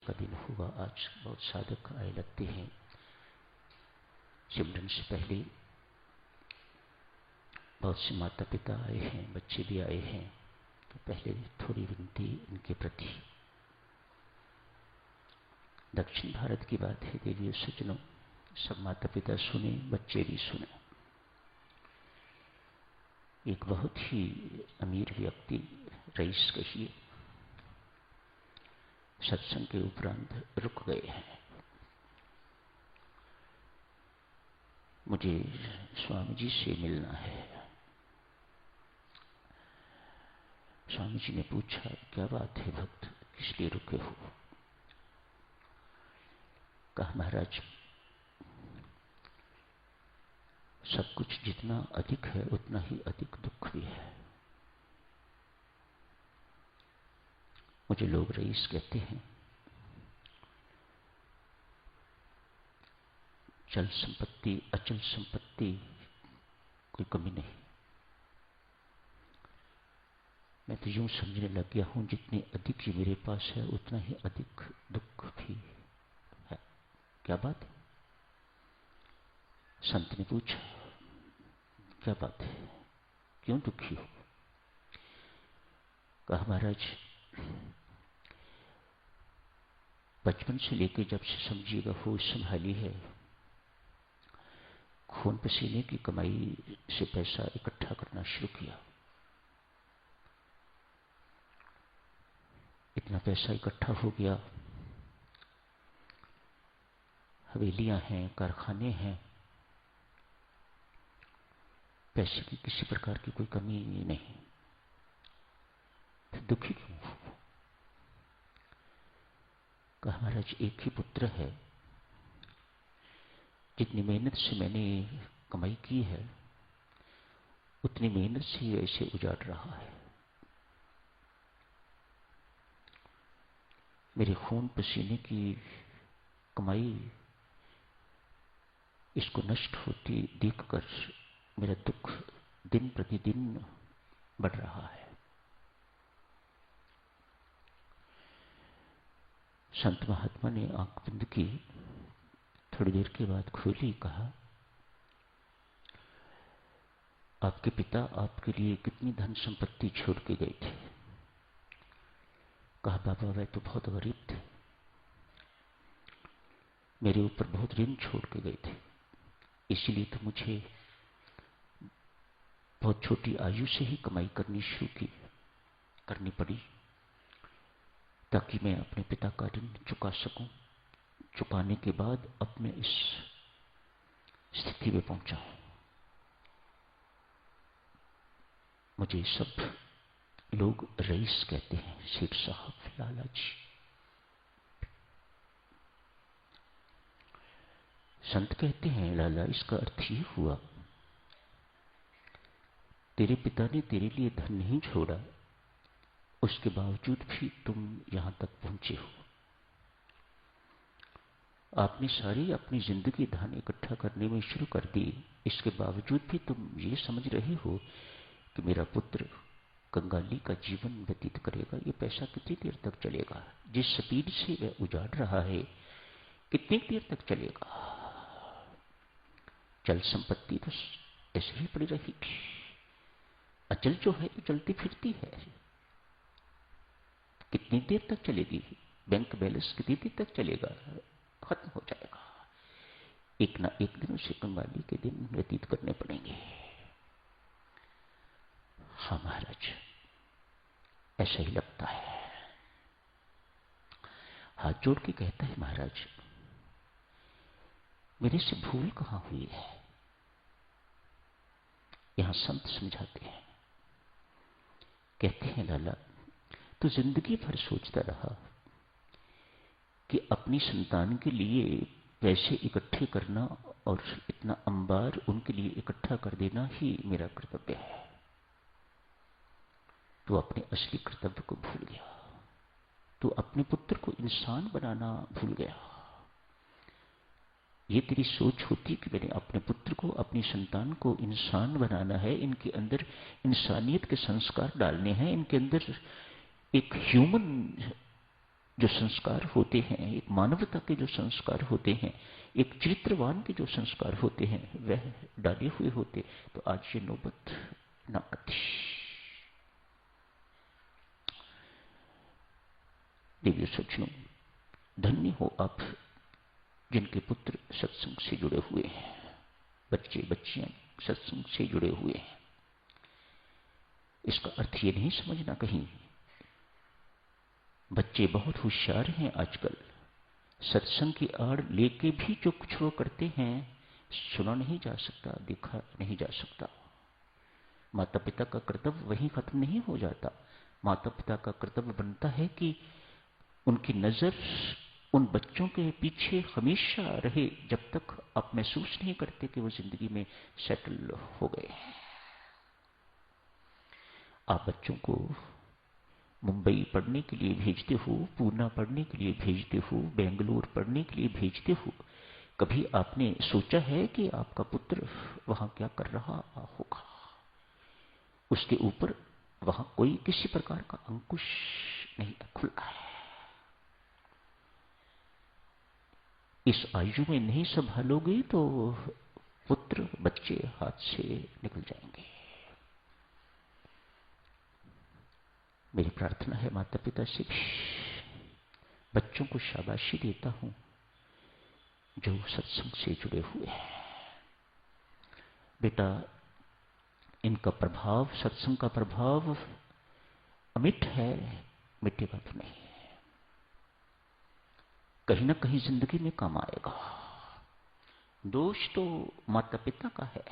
का दिन हुआ। आज बहुत साधक आए लगते हैं। सिमरन से पहले बहुत से माता पिता आए हैं, बच्चे भी आए हैं। तो पहले थोड़ी विनती इनके प्रति। दक्षिण भारत की बात है देवी सज्जनों, सब माता पिता सुने, बच्चे भी सुने। एक बहुत ही अमीर व्यक्ति, रईस कहिए, सत्संग के उपरांत रुक गए हैं। मुझे स्वामी जी से मिलना है। स्वामी जी ने पूछा, क्या बात है भक्त, किस लिए रुके हो? कहा, महाराज सब कुछ जितना अधिक है उतना ही अधिक दुख भी है। मुझे लोग रईस कहते हैं। चल संपत्ति, अचल संपत्ति कोई कमी नहीं। मैं तो यूं समझने लग गया हूं, जितनी अधिक ये मेरे पास है उतना ही अधिक दुख भी है। क्या बात है? संत ने पूछा, क्या बात है, क्यों दुखी हो? कहा, महाराज बचपन से लेकर जब से समझिएगा होश संभाली है, खून पसीने की कमाई से पैसा इकट्ठा करना शुरू किया। इतना पैसा इकट्ठा हो गया, हवेलियां हैं, कारखाने हैं, पैसे की किसी प्रकार की कोई कमी नहीं। फिर दुखी क्यों हो? कहा, महाराज एक ही पुत्र है, जितनी मेहनत से मैंने कमाई की है उतनी मेहनत से ही ऐसे उजाड़ रहा है। मेरे खून पसीने की कमाई इसको नष्ट होती देखकर मेरा दुख दिन प्रतिदिन बढ़ रहा है। संत महात्मा ने आंख बंद की, थोड़ी देर के बाद खोली। कहा, आपके पिता आपके लिए कितनी धन संपत्ति छोड़ के गए थे? कहा, बाबा वह तो बहुत गरीब थे, मेरे ऊपर बहुत ऋण छोड़ के गए थे, इसीलिए तो मुझे बहुत छोटी आयु से ही कमाई करनी पड़ी, ताकि मैं अपने पिता का ऋण चुका सकूं। चुकाने के बाद अब मैं इस स्थिति में पहुंचा हूं। मुझे सब लोग रईस कहते हैं, सेठ साहब, लाला जी। संत कहते हैं, लाला इसका अर्थ ये हुआ, तेरे पिता ने तेरे लिए धन नहीं छोड़ा, उसके बावजूद भी तुम यहां तक पहुंचे हो। आपने सारी अपनी जिंदगी धन इकट्ठा करने में शुरू कर दी, इसके बावजूद भी तुम ये समझ रहे हो कि मेरा पुत्र कंगाली का जीवन व्यतीत करेगा। ये पैसा कितनी देर तक चलेगा? जिस स्पीड से वह उजाड़ रहा है, कितनी देर तक चलेगा? चल संपत्ति तो ऐसे ही पड़ी रहेगी, अचल जो है चलती फिरती है। कितनी देर तक चलेगी? बैंक बैलेंस कितनी देर तक चलेगा? खत्म हो जाएगा। एक ना एक दिन उसे कंगाली के दिन व्यतीत करने पड़ेंगे। हाँ महाराज, ऐसा ही लगता है। हाथ जोड़ के कहता है, महाराज मेरे से भूल कहां हुई है? यहां संत समझाते हैं, कहते हैं, लाला तो जिंदगी भर सोचता रहा कि अपनी संतान के लिए पैसे इकट्ठे करना और इतना अंबार उनके लिए इकट्ठा कर देना ही मेरा कर्तव्य है। तो अपने असली कर्तव्य को भूल गया, तो अपने पुत्र को इंसान बनाना भूल गया। ये तेरी सोच होती कि मैंने अपने पुत्र को, अपनी संतान को इंसान बनाना है, इनके अंदर इंसानियत के संस्कार डालने हैं, इनके अंदर एक ह्यूमन जो संस्कार होते हैं, एक मानवता के जो संस्कार होते हैं, एक चरित्रवान के जो संस्कार होते हैं, वह डाले हुए होते तो आज ये नौबत न आती। देवी सज्जनों, धन्य हो आप जिनके पुत्र सत्संग से जुड़े हुए हैं, बच्चे बच्चियां सत्संग से जुड़े हुए हैं। इसका अर्थ ये नहीं समझना कहीं बच्चे बहुत होशियार हैं आजकल, सत्संग की आड़ लेके भी जो कुछ वो करते हैं सुना नहीं जा सकता, देखा नहीं जा सकता। माता पिता का कर्तव्य वहीं खत्म नहीं हो जाता। माता पिता का कर्तव्य बनता है कि उनकी नजर उन बच्चों के पीछे हमेशा रहे जब तक आप महसूस नहीं करते कि वो जिंदगी में सेटल हो गए। आप बच्चों को मुंबई पढ़ने के लिए भेजते हो, पूना पढ़ने के लिए भेजते हो, बेंगलुरु पढ़ने के लिए भेजते हो, कभी आपने सोचा है कि आपका पुत्र वहां क्या कर रहा होगा? उसके ऊपर वहां कोई किसी प्रकार का अंकुश नहीं खुला है। इस आयु में नहीं संभालोगे तो पुत्र बच्चे हाथ से निकल जाएंगे। मेरी प्रार्थना है माता पिता से भी, बच्चों को शाबाशी देता हूं जो सत्संग से जुड़े हुए हैं। बेटा, इनका प्रभाव, सत्संग का प्रभाव अमिट है, मिटेगा तो नहीं, कहीं ना कहीं जिंदगी में काम आएगा। दोष तो माता पिता का है,